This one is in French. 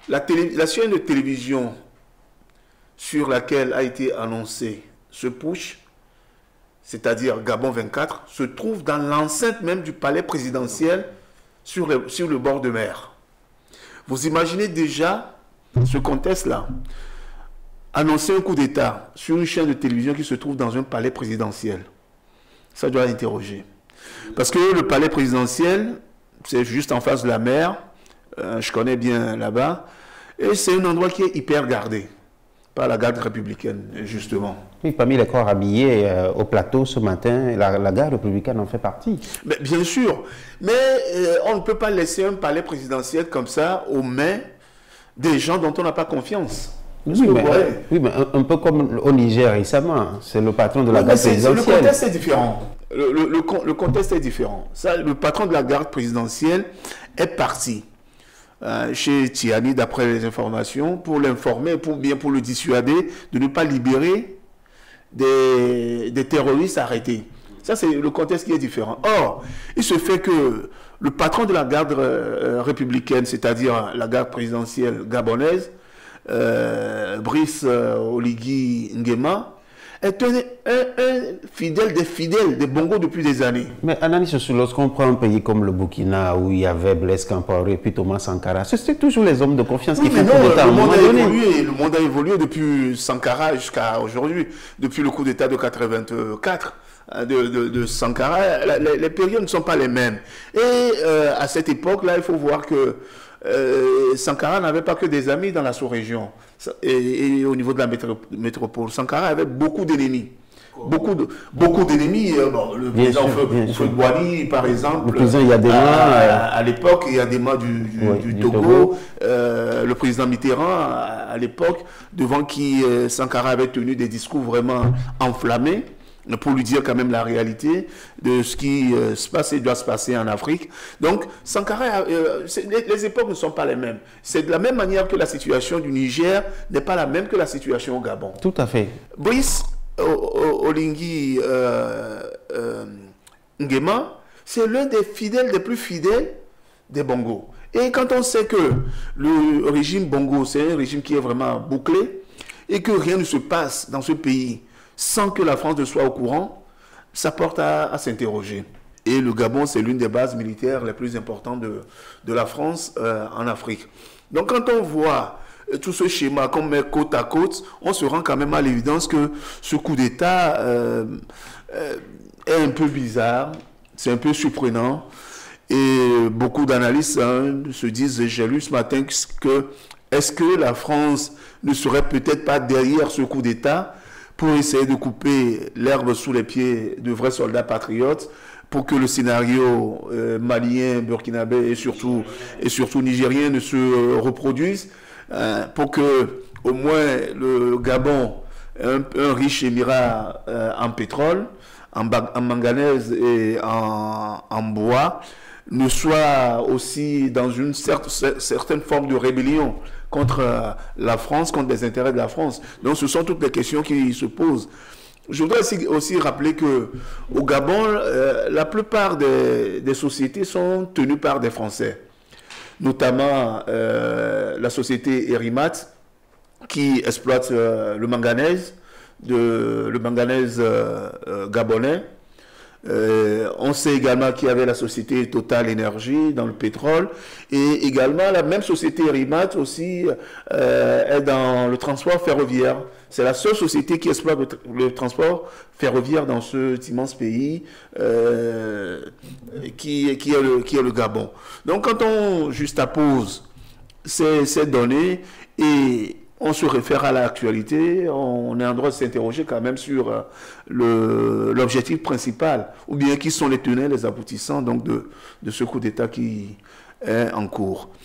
La chaîne de télévision sur laquelle a été annoncé ce push, c'est-à-dire Gabon 24, se trouve dans l'enceinte même du palais présidentiel sur le bord de mer. Vous imaginez déjà ce contexte-là. Annoncer un coup d'État sur une chaîne de télévision qui se trouve dans un palais présidentiel. Ça doit interroger. Parce que le palais présidentiel, c'est juste en face de la mer. Je connais bien là-bas. Et c'est un endroit qui est hyper gardé par la garde républicaine, justement. Oui, parmi les corps habillés au plateau ce matin, la garde républicaine en fait partie. Mais, bien sûr. Mais on ne peut pas laisser un palais présidentiel comme ça aux mains des gens dont on n'a pas confiance. Oui mais un peu comme au Niger récemment, c'est le patron de la garde présidentielle. Le contexte est différent. Le contexte est différent. Ça, le patron de la garde présidentielle est parti chez Tiani, d'après les informations, pour l'informer, pour le dissuader de ne pas libérer des terroristes arrêtés. Ça, c'est le contexte qui est différent. Or, il se fait que le patron de la garde républicaine, c'est-à-dire la garde présidentielle gabonaise, Brice Oligui Nguema, est un fidèle des fidèles des Bongo depuis des années. Mais Anani, lorsqu'on prend un pays comme le Burkina, où il y avait Blaise Compaoré et puis Thomas Sankara, c'est toujours les hommes de confiance qui font coup d'État à un moment donné. Le monde a évolué depuis Sankara jusqu'à aujourd'hui, depuis le coup d'État de 84. De Sankara, les périodes ne sont pas les mêmes. Et à cette époque-là, il faut voir que Sankara n'avait pas que des amis dans la sous-région et au niveau de la métropole. Sankara avait beaucoup d'ennemis. Beaucoup d'ennemis. Le président Houphouët-Boigny, par exemple. Le président Yadema. À l'époque, Yadema du Togo. Le président Mitterrand, à l'époque, devant qui Sankara avait tenu des discours vraiment enflammés, pour lui dire quand même la réalité de ce qui se passe et doit se passer en Afrique. Donc, Sankara, les époques ne sont pas les mêmes. C'est de la même manière que la situation du Niger n'est pas la même que la situation au Gabon. Tout à fait. Brice Oligui Nguema, c'est l'un des plus fidèles des Bongo. Et quand on sait que le régime Bongo, c'est un régime qui est vraiment bouclé et que rien ne se passe dans ce pays sans que la France ne soit au courant, ça porte à s'interroger. Et le Gabon, c'est l'une des bases militaires les plus importantes de la France en Afrique. Donc quand on voit tout ce schéma qu'on met côte à côte, on se rend quand même à l'évidence que ce coup d'État est un peu bizarre, c'est un peu surprenant. Et beaucoup d'analystes se disent, j'ai lu ce matin, que est-ce que la France ne serait peut-être pas derrière ce coup d'État pour essayer de couper l'herbe sous les pieds de vrais soldats patriotes, pour que le scénario malien, burkinabé et surtout nigérien ne se reproduise, pour que au moins le Gabon, un riche émirat en pétrole, en manganèse et en bois, ne soit aussi dans une certaine forme de rébellion contre la France, contre les intérêts de la France. Donc ce sont toutes les questions qui se posent. Je voudrais aussi rappeler qu'au Gabon, la plupart des sociétés sont tenues par des Français, notamment la société Erimat qui exploite le manganèse gabonais. On sait également qu'il y avait la société Total Énergie dans le pétrole, et également la même société Erimat aussi est dans le transport ferroviaire. C'est la seule société qui exploite le transport ferroviaire dans cet immense pays qui est le Gabon. Donc quand on juxtapose ces données et on se réfère à l'actualité, on est en droit de s'interroger quand même sur l'objectif principal, ou bien qui sont les tenants, les aboutissants donc de ce coup d'État qui est en cours.